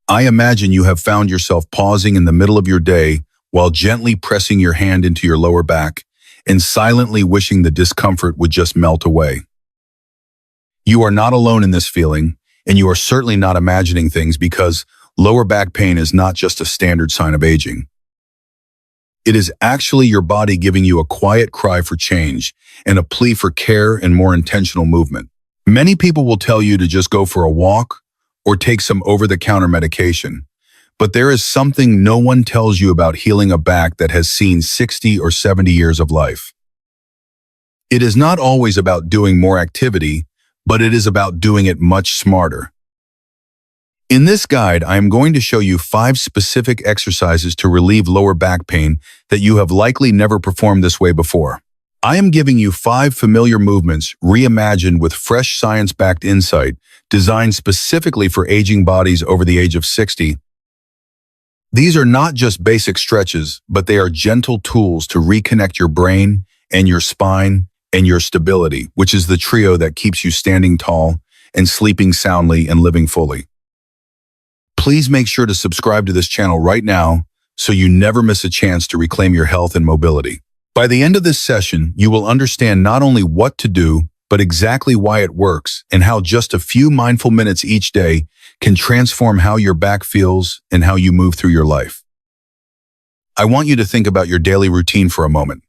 I imagine you have found yourself pausing in the middle of your day while gently pressing your hand into your lower back and silently wishing the discomfort would just melt away. You are not alone in this feeling, and you are certainly not imagining things because lower back pain is not just a standard sign of aging. It is actually your body giving you a quiet cry for change and a plea for care and more intentional movement. Many people will tell you to just go for a walk or take some over-the-counter medication, but there is something no one tells you about healing a back that has seen 60 or 70 years of life. It is not always about doing more activity, but it is about doing it much smarter. In this guide, I am going to show you 5 specific exercises to relieve lower back pain that you have likely never performed this way before. I am giving you 5 familiar movements reimagined with fresh science-backed insight designed specifically for aging bodies over the age of 60. These are not just basic stretches, but they are gentle tools to reconnect your brain and your spine and your stability, which is the trio that keeps you standing tall and sleeping soundly and living fully. Please make sure to subscribe to this channel right now so you never miss a chance to reclaim your health and mobility. By the end of this session, you will understand not only what to do, but exactly why it works and how just a few mindful minutes each day can transform how your back feels and how you move through your life. I want you to think about your daily routine for a moment.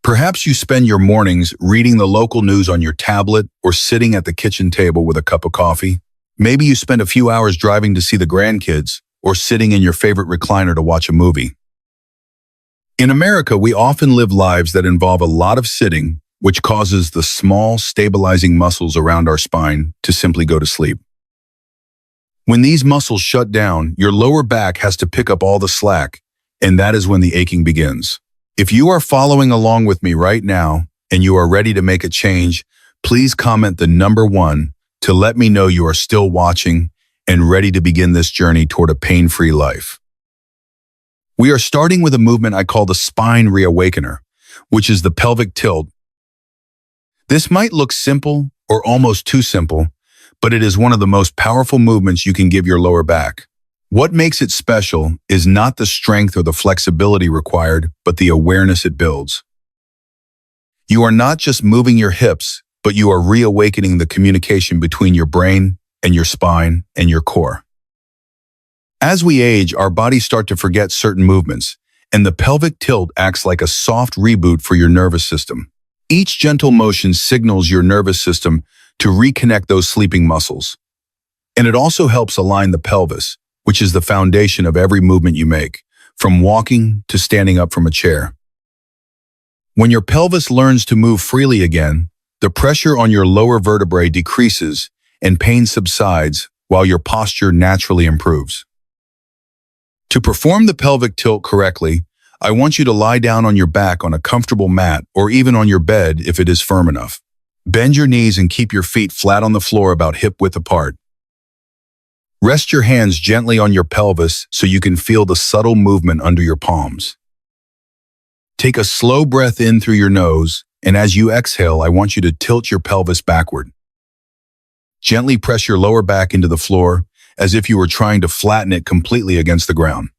Perhaps you spend your mornings reading the local news on your tablet or sitting at the kitchen table with a cup of coffee. Maybe you spend a few hours driving to see the grandkids or sitting in your favorite recliner to watch a movie. In America, we often live lives that involve a lot of sitting, which causes the small, stabilizing muscles around our spine to simply go to sleep. When these muscles shut down, your lower back has to pick up all the slack, and that is when the aching begins. If you are following along with me right now and you are ready to make a change, please comment the number 1 to let me know you are still watching and ready to begin this journey toward a pain-free life. We are starting with a movement I call the spine reawakener, which is the pelvic tilt. This might look simple or almost too simple, but it is one of the most powerful movements you can give your lower back. What makes it special is not the strength or the flexibility required, but the awareness it builds. You are not just moving your hips, but you are reawakening the communication between your brain and your spine and your core. As we age, our bodies start to forget certain movements, and the pelvic tilt acts like a soft reboot for your nervous system. Each gentle motion signals your nervous system to reconnect those sleeping muscles. And it also helps align the pelvis, which is the foundation of every movement you make, from walking to standing up from a chair. When your pelvis learns to move freely again, the pressure on your lower vertebrae decreases and pain subsides while your posture naturally improves. To perform the pelvic tilt correctly, I want you to lie down on your back on a comfortable mat or even on your bed if it is firm enough. Bend your knees and keep your feet flat on the floor about hip-width apart. Rest your hands gently on your pelvis so you can feel the subtle movement under your palms. Take a slow breath in through your nose, and as you exhale, I want you to tilt your pelvis backward. Gently press your lower back into the floor as if you were trying to flatten it completely against the ground.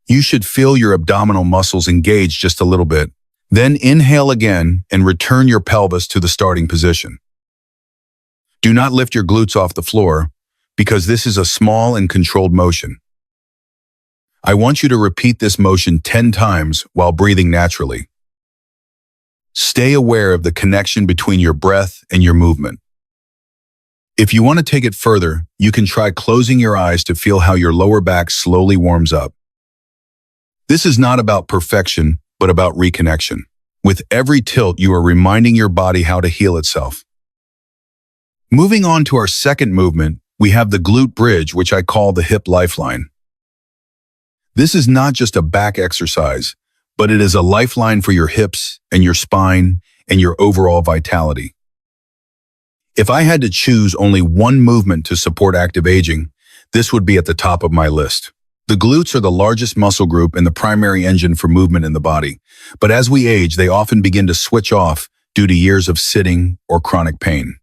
You should feel your abdominal muscles engage just a little bit. Then inhale again and return your pelvis to the starting position. Do not lift your glutes off the floor because this is a small and controlled motion. I want you to repeat this motion 10 times while breathing naturally. Stay aware of the connection between your breath and your movement. If you want to take it further, you can try closing your eyes to feel how your lower back slowly warms up. This is not about perfection, but about reconnection. With every tilt, you are reminding your body how to heal itself. Moving on to our second movement, we have the glute bridge, which I call the hip lifeline. This is not just a back exercise, but it is a lifeline for your hips and your spine and your overall vitality. If I had to choose only one movement to support active aging, this would be at the top of my list. The glutes are the largest muscle group and the primary engine for movement in the body, but as we age, they often begin to switch off due to years of sitting or chronic pain.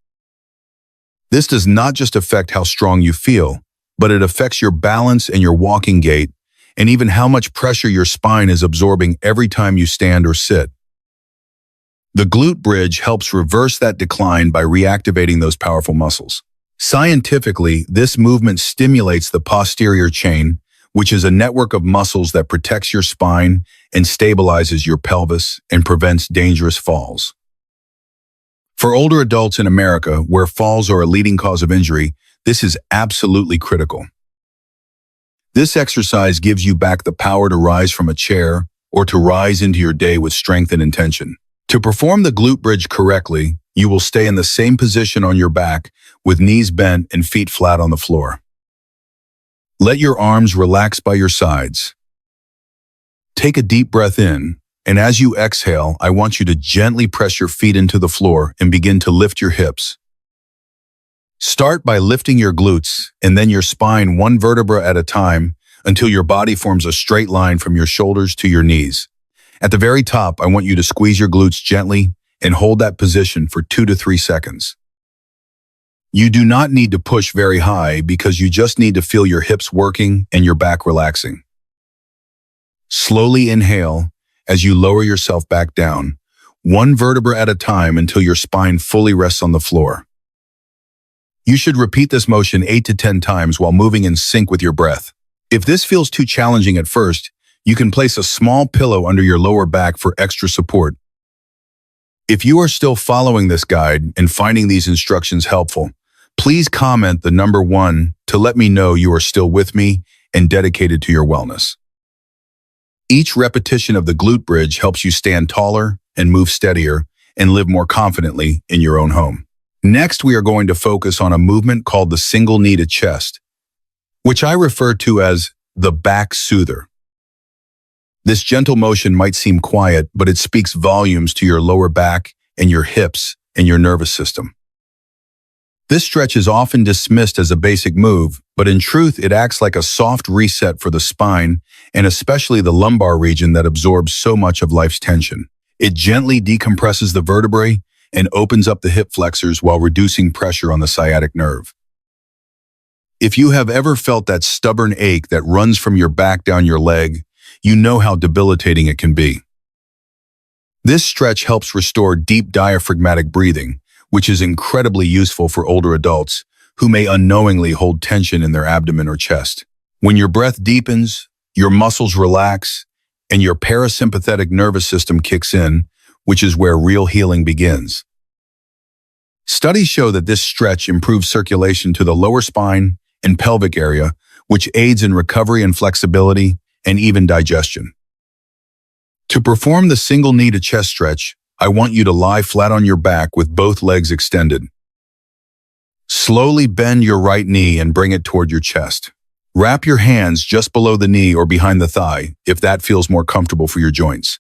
This does not just affect how strong you feel, but it affects your balance and your walking gait, and even how much pressure your spine is absorbing every time you stand or sit. The glute bridge helps reverse that decline by reactivating those powerful muscles. Scientifically, this movement stimulates the posterior chain, which is a network of muscles that protects your spine and stabilizes your pelvis and prevents dangerous falls. For older adults in America, where falls are a leading cause of injury, this is absolutely critical. This exercise gives you back the power to rise from a chair or to rise into your day with strength and intention. To perform the glute bridge correctly, you will stay in the same position on your back with knees bent and feet flat on the floor. Let your arms relax by your sides. Take a deep breath in, and as you exhale, I want you to gently press your feet into the floor and begin to lift your hips. Start by lifting your glutes and then your spine one vertebra at a time until your body forms a straight line from your shoulders to your knees. At the very top, I want you to squeeze your glutes gently and hold that position for 2 to 3 seconds. You do not need to push very high because you just need to feel your hips working and your back relaxing. Slowly inhale as you lower yourself back down, one vertebra at a time until your spine fully rests on the floor. You should repeat this motion 8 to 10 times while moving in sync with your breath. If this feels too challenging at first, you can place a small pillow under your lower back for extra support. If you are still following this guide and finding these instructions helpful, please comment the number 1 to let me know you are still with me and dedicated to your wellness. Each repetition of the glute bridge helps you stand taller and move steadier and live more confidently in your own home. Next, we are going to focus on a movement called the single knee to chest, which I refer to as the back soother. This gentle motion might seem quiet, but it speaks volumes to your lower back and your hips and your nervous system. This stretch is often dismissed as a basic move, but in truth, it acts like a soft reset for the spine and especially the lumbar region that absorbs so much of life's tension. It gently decompresses the vertebrae and opens up the hip flexors while reducing pressure on the sciatic nerve. If you have ever felt that stubborn ache that runs from your back down your leg, you know how debilitating it can be. This stretch helps restore deep diaphragmatic breathing, which is incredibly useful for older adults who may unknowingly hold tension in their abdomen or chest. When your breath deepens, your muscles relax, and your parasympathetic nervous system kicks in, which is where real healing begins. Studies show that this stretch improves circulation to the lower spine and pelvic area, which aids in recovery and flexibility and even digestion. To perform the single knee to chest stretch, I want you to lie flat on your back with both legs extended. Slowly bend your right knee and bring it toward your chest. Wrap your hands just below the knee or behind the thigh if that feels more comfortable for your joints.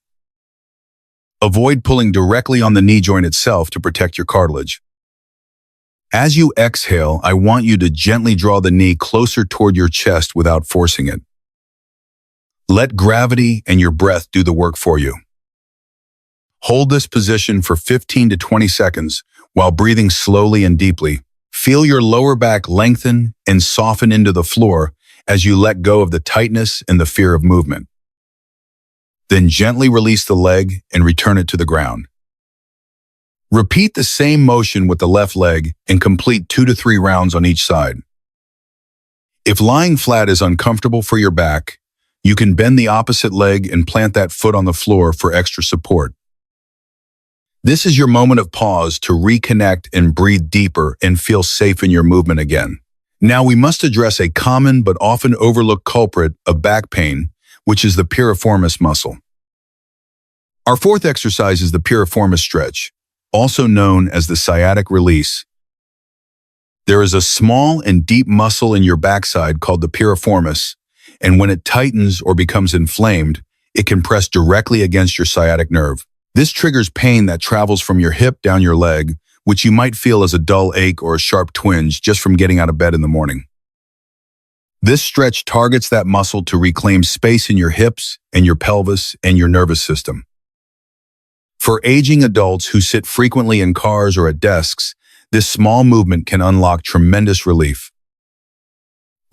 Avoid pulling directly on the knee joint itself to protect your cartilage. As you exhale, I want you to gently draw the knee closer toward your chest without forcing it. Let gravity and your breath do the work for you. Hold this position for 15 to 20 seconds while breathing slowly and deeply. Feel your lower back lengthen and soften into the floor as you let go of the tightness and the fear of movement. Then gently release the leg and return it to the ground. Repeat the same motion with the left leg and complete 2 to 3 rounds on each side. If lying flat is uncomfortable for your back, you can bend the opposite leg and plant that foot on the floor for extra support. This is your moment of pause to reconnect and breathe deeper and feel safe in your movement again. Now we must address a common but often overlooked culprit of back pain, which is the piriformis muscle. Our fourth exercise is the piriformis stretch, also known as the sciatic release. There is a small and deep muscle in your backside called the piriformis, and when it tightens or becomes inflamed, it can press directly against your sciatic nerve. This triggers pain that travels from your hip down your leg, which you might feel as a dull ache or a sharp twinge just from getting out of bed in the morning. This stretch targets that muscle to reclaim space in your hips and your pelvis and your nervous system. For aging adults who sit frequently in cars or at desks, this small movement can unlock tremendous relief.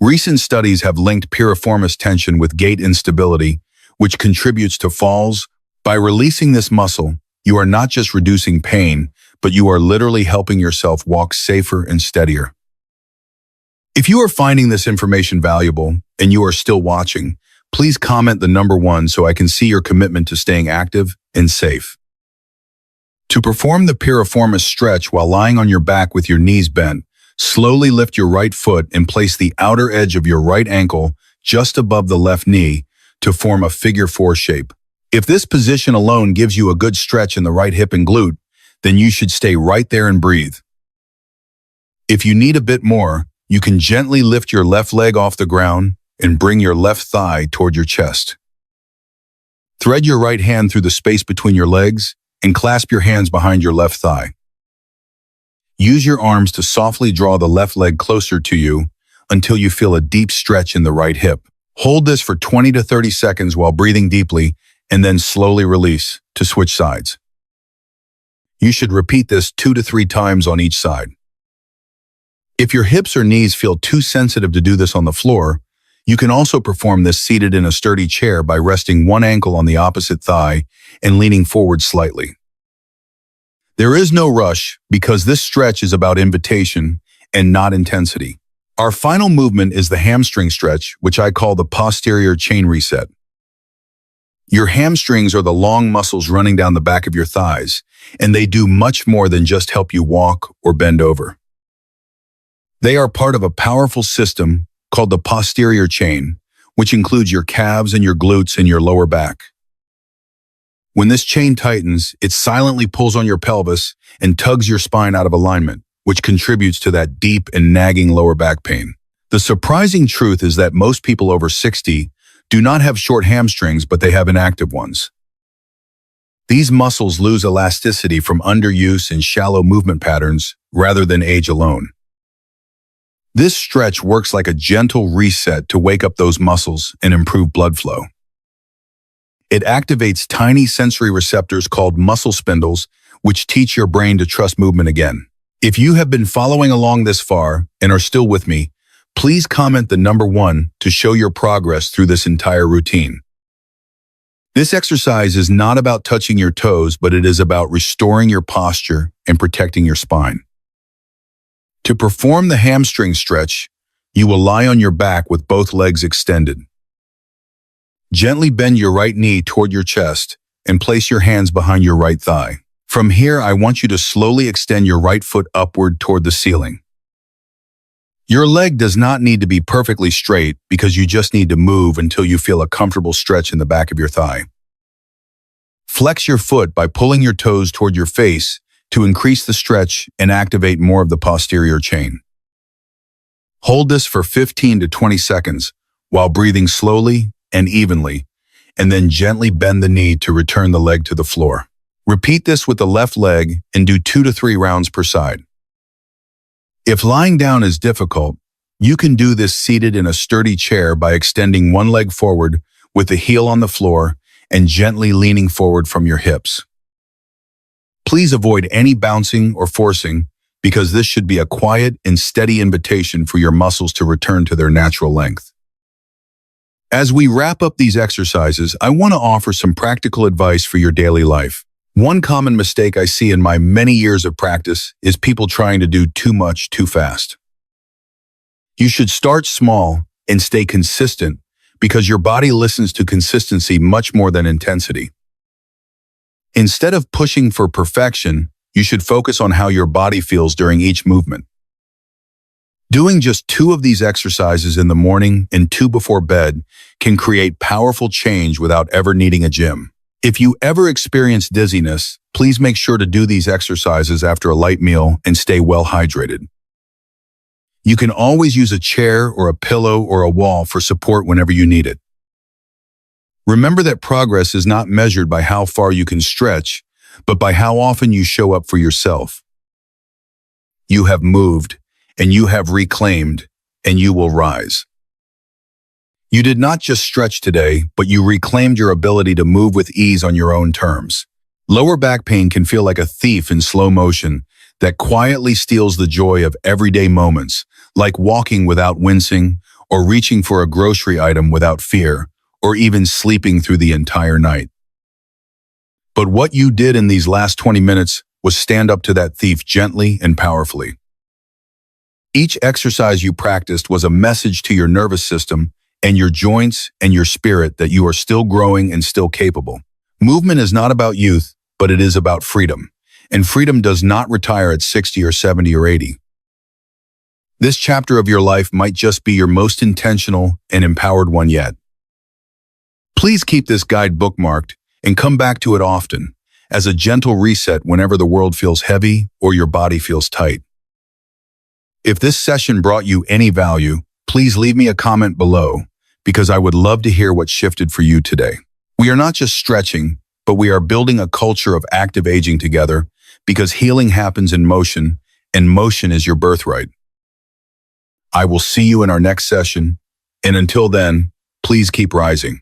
Recent studies have linked piriformis tension with gait instability, which contributes to falls. By releasing this muscle, you are not just reducing pain, but you are literally helping yourself walk safer and steadier. If you are finding this information valuable and you are still watching, please comment the number 1 so I can see your commitment to staying active and safe. To perform the piriformis stretch while lying on your back with your knees bent, slowly lift your right foot and place the outer edge of your right ankle just above the left knee to form a figure 4 shape. If this position alone gives you a good stretch in the right hip and glute, then you should stay right there and breathe. If you need a bit more, you can gently lift your left leg off the ground and bring your left thigh toward your chest. Thread your right hand through the space between your legs and clasp your hands behind your left thigh. Use your arms to softly draw the left leg closer to you until you feel a deep stretch in the right hip. Hold this for 20 to 30 seconds while breathing deeply and then slowly release to switch sides. You should repeat this 2 to 3 times on each side. If your hips or knees feel too sensitive to do this on the floor, you can also perform this seated in a sturdy chair by resting one ankle on the opposite thigh and leaning forward slightly. There is no rush because this stretch is about invitation and not intensity. Our final movement is the hamstring stretch, which I call the posterior chain reset. Your hamstrings are the long muscles running down the back of your thighs, and they do much more than just help you walk or bend over. They are part of a powerful system called the posterior chain, which includes your calves and your glutes and your lower back. When this chain tightens, it silently pulls on your pelvis and tugs your spine out of alignment, which contributes to that deep and nagging lower back pain. The surprising truth is that most people over 60 do not have short hamstrings, but they have inactive ones. These muscles lose elasticity from underuse and shallow movement patterns rather than age alone. This stretch works like a gentle reset to wake up those muscles and improve blood flow. It activates tiny sensory receptors called muscle spindles, which teach your brain to trust movement again. If you have been following along this far and are still with me, please comment the number 1 to show your progress through this entire routine. This exercise is not about touching your toes, but it is about restoring your posture and protecting your spine. To perform the hamstring stretch, you will lie on your back with both legs extended. Gently bend your right knee toward your chest and place your hands behind your right thigh. From here, I want you to slowly extend your right foot upward toward the ceiling. Your leg does not need to be perfectly straight because you just need to move until you feel a comfortable stretch in the back of your thigh. Flex your foot by pulling your toes toward your face to increase the stretch and activate more of the posterior chain. Hold this for 15 to 20 seconds while breathing slowly and evenly, and then gently bend the knee to return the leg to the floor. Repeat this with the left leg and do 2 to 3 rounds per side. If lying down is difficult, you can do this seated in a sturdy chair by extending one leg forward with the heel on the floor and gently leaning forward from your hips. Please avoid any bouncing or forcing because this should be a quiet and steady invitation for your muscles to return to their natural length. As we wrap up these exercises, I want to offer some practical advice for your daily life. One common mistake I see in my many years of practice is people trying to do too much too fast. You should start small and stay consistent because your body listens to consistency much more than intensity. Instead of pushing for perfection, you should focus on how your body feels during each movement. Doing just 2 of these exercises in the morning and 2 before bed can create powerful change without ever needing a gym. If you ever experience dizziness, please make sure to do these exercises after a light meal and stay well hydrated. You can always use a chair or a pillow or a wall for support whenever you need it. Remember that progress is not measured by how far you can stretch, but by how often you show up for yourself. You have moved, and you have reclaimed, and you will rise. You did not just stretch today, but you reclaimed your ability to move with ease on your own terms. Lower back pain can feel like a thief in slow motion that quietly steals the joy of everyday moments, like walking without wincing or reaching for a grocery item without fear, or even sleeping through the entire night. But what you did in these last 20 minutes was stand up to that thief gently and powerfully. Each exercise you practiced was a message to your nervous system and your joints and your spirit that you are still growing and still capable. Movement is not about youth, but it is about freedom. And freedom does not retire at 60 or 70 or 80. This chapter of your life might just be your most intentional and empowered one yet. Please keep this guide bookmarked and come back to it often, as a gentle reset whenever the world feels heavy or your body feels tight. If this session brought you any value, please leave me a comment below, because I would love to hear what shifted for you today. We are not just stretching, but we are building a culture of active aging together, because healing happens in motion, and motion is your birthright. I will see you in our next session, and until then, please keep rising.